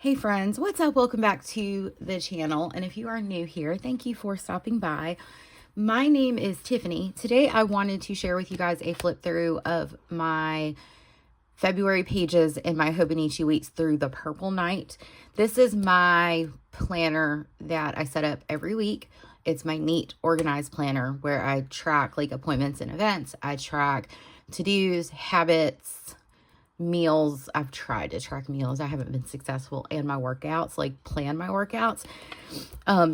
Hey friends, what's up? Welcome back to the channel. And if you are new here, thank you for stopping by. My name is Tiffany. Today I wanted to share with you guys a flip through of my February pages and my Hobonichi weeks through the purple night. This is my planner that I set up every week. It's my neat organized planner where I track like appointments and events. I track to-dos, habits, meals. I've tried to track meals. I haven't been successful, and my workouts, like plan my workouts.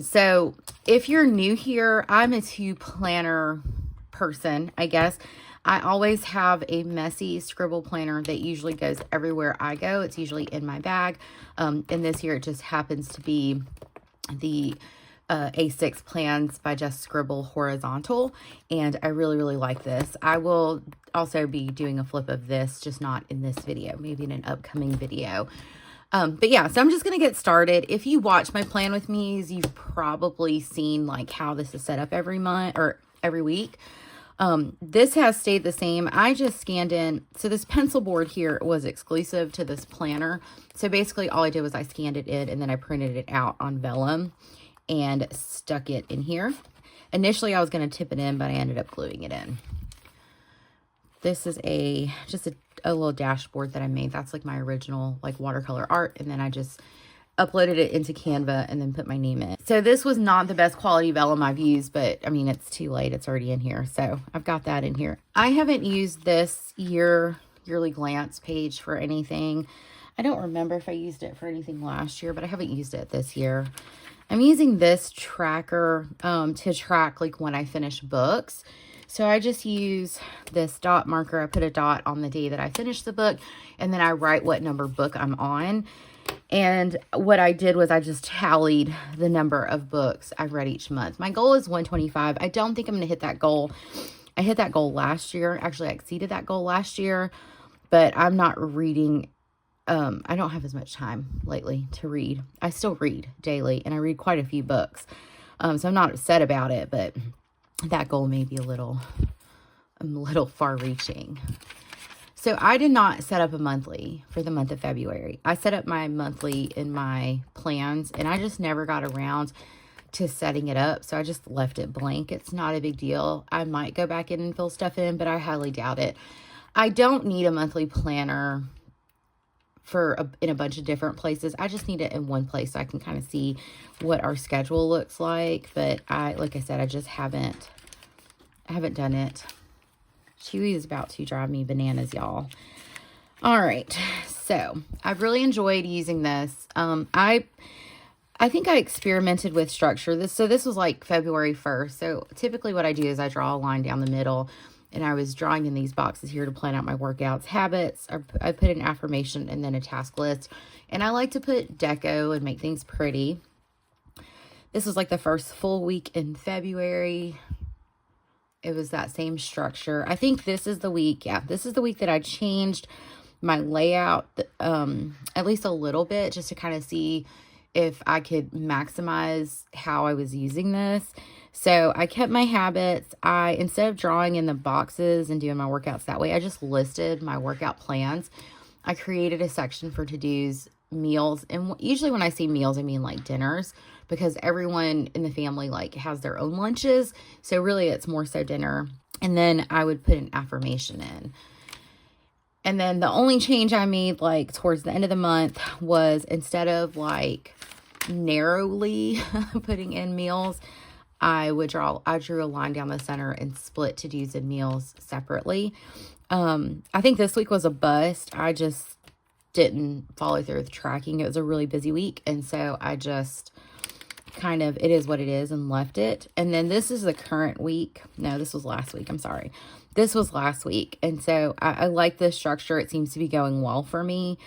So if you're new here, I'm a two planner person, I guess. I always have a messy scribble planner that usually goes everywhere I go. It's usually in my bag. And this year it just happens to be the A6 plans by Just Scribble horizontal, and I really like this. I will also be doing a flip of this, just not in this video, maybe in an upcoming video. But yeah, so I'm just gonna get started. If you watch my plan with me, you've probably seen like how this is set up every month or every week. This has stayed the same. I just scanned in. So this pencil board here was exclusive to this planner. So basically all I did was I scanned it in and then I printed it out on vellum and stuck it in here. Initially I was going to tip it in, but I ended up gluing it in. This is just a little dashboard that I made. That's like my original like watercolor art, and then I just uploaded it into Canva and then put my name in it. So this was not the best quality vellum I've used, but I mean, it's too late. It's already in here. So I've got that in here. I haven't used this yearly glance page for anything. I don't remember if I used it for anything last year, but I haven't used it this year. I'm using this tracker to track like when I finish books. So I just use this dot marker. I put a dot on the day that I finish the book, and then I write what number book I'm on. And what I did was I just tallied the number of books I've read each month. My goal is 125. I don't think I'm going to hit that goal. I hit that goal last year. Actually, I exceeded that goal last year, but I'm not reading. I don't have as much time lately to read. I still read daily, and I read quite a few books. So I'm not upset about it, but that goal may be a little far reaching. So I did not set up a monthly for the month of February. I set up my monthly in my plans, and I just never got around to setting it up. So I just left it blank. It's not a big deal. I might go back in and fill stuff in, but I highly doubt it. I don't need a monthly planner in a bunch of different places. I just need it in one place so I can kind of see what our schedule looks like. But like I said, I just haven't done it. Chewy is about to drive me bananas, y'all. All right, so I've really enjoyed using this. I think I experimented with structure. So this was like February 1st. So typically what I do is I draw a line down the middle, and I was drawing in these boxes here to plan out my workouts, habits. I put an affirmation and then a task list. And I like to put deco and make things pretty. This was like the first full week in February. It was that same structure. I think this is the week. Yeah, this is the week that I changed my layout at least a little bit, just to kind of see if I could maximize how I was using this. So I kept my habits. Instead of drawing in the boxes and doing my workouts that way, I just listed my workout plans. I created a section for to-dos, meals. And usually when I say meals, I mean like dinners, because everyone in the family like has their own lunches. So really it's more so dinner. And then I would put an affirmation in. And then the only change I made like towards the end of the month was, instead of like narrowly putting in meals, I drew a line down the center and split to-dos and meals separately. I think this week was a bust. I just didn't follow through with tracking. It was a really busy week. And so I just it is what it is, and left it. And then this is the current week. No, this was last week. I'm sorry. This was last week. And so I like this structure. It seems to be going well for me.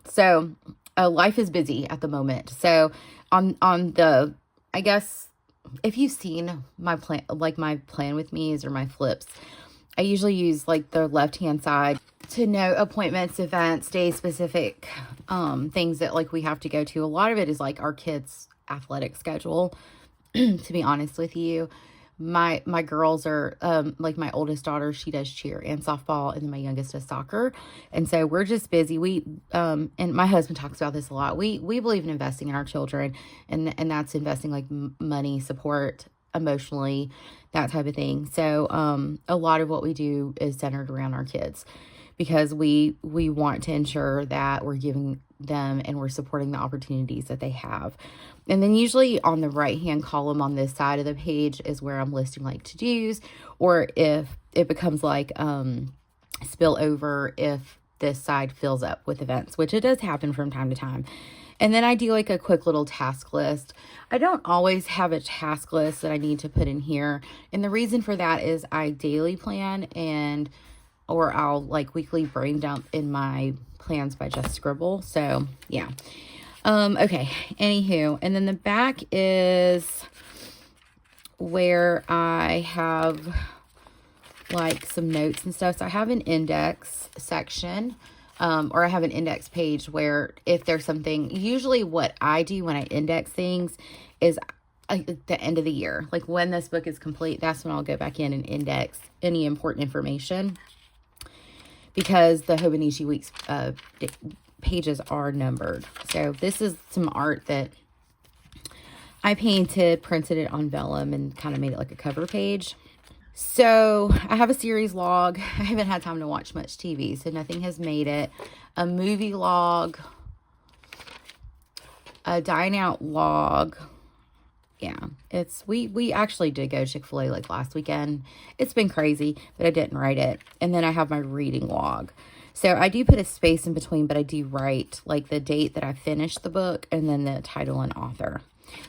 So life is busy at the moment. So on the, I guess, if you've seen my plan, like my plan with me's or my flips, I usually use like the left-hand side to note appointments, events, day specific things that like we have to go to. A lot of it is like our kids' athletic schedule, to be honest with you. my girls are, like my oldest daughter, she does cheer and softball, and then my youngest does soccer. And so we're just busy. And my husband talks about this a lot. We believe in investing in our children, and that's investing like money, support, emotionally, that type of thing. So, a lot of what we do is centered around our kids, because we want to ensure that we're giving them and we're supporting the opportunities that they have. And then usually on the right hand column on this side of the page is where I'm listing like to-dos, or if it becomes like spill over, if this side fills up with events, which it does happen from time to time. And then I do like a quick little task list. I don't always have a task list that I need to put in here. And the reason for that is I daily plan, or I'll like weekly brain dump in my plans by Just Scribble. So yeah. Okay. Anywho, and then the back is where I have like some notes and stuff. So I have an index section, or I have an index page where if there's something, usually what I do when I index things is at the end of the year, like when this book is complete, that's when I'll go back in and index any important information, because the Hobonichi weeks pages are numbered. So this is some art that I painted, printed it on vellum, and kind of made it like a cover page. So I have a series log. I haven't had time to watch much TV, so nothing has made it. A movie log, a dine out log. Yeah, we actually did go to Chick-fil-A like last weekend. It's been crazy, but I didn't write it. And then I have my reading log. So I do put a space in between, but I do write like the date that I finished the book and then the title and author.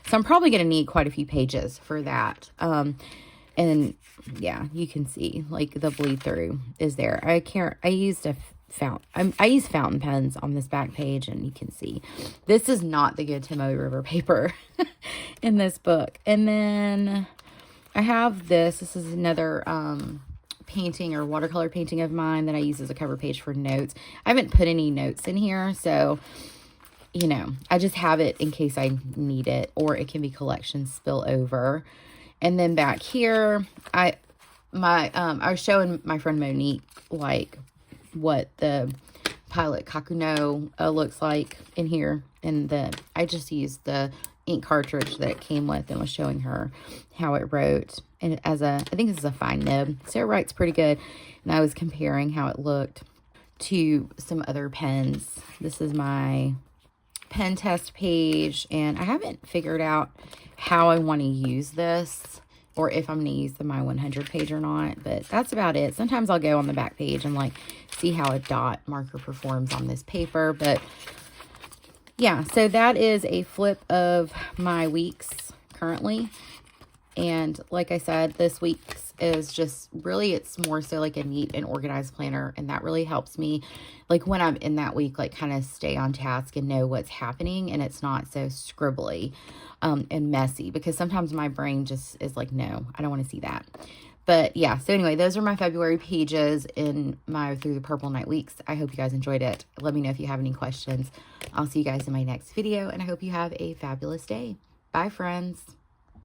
So I'm probably going to need quite a few pages for that. And yeah, you can see like the bleed through is there. I used fountain pens on this back page, and you can see this is not the good Tomoe River paper in this book. And then I have this is another painting or watercolor painting of mine that I use as a cover page for notes. I haven't put any notes in here, so you know, I just have it in case I need it, or it can be collection spill over. And then back here, I was showing my friend Monique like what the Pilot Kakuno looks like in here, and I just used the ink cartridge that it came with and was showing her how it wrote, and I think this is a fine nib, so it writes pretty good. And I was comparing how it looked to some other pens. This is my pen test page, and I haven't figured out how I want to use this, or if I'm going to use the My 100 page or not, but that's about it. Sometimes I'll go on the back page and like see how a dot marker performs on this paper. But yeah, so that is a flip of my weeks currently. And like I said, this week's is just really, it's more so like a neat and organized planner. And that really helps me, like when I'm in that week, like kind of stay on task and know what's happening. And it's not so scribbly and messy, because sometimes my brain just is like, no, I don't want to see that. But yeah, so anyway, those are my February pages in my Through the Purple Night weeks. I hope you guys enjoyed it. Let me know if you have any questions. I'll see you guys in my next video, and I hope you have a fabulous day. Bye, friends.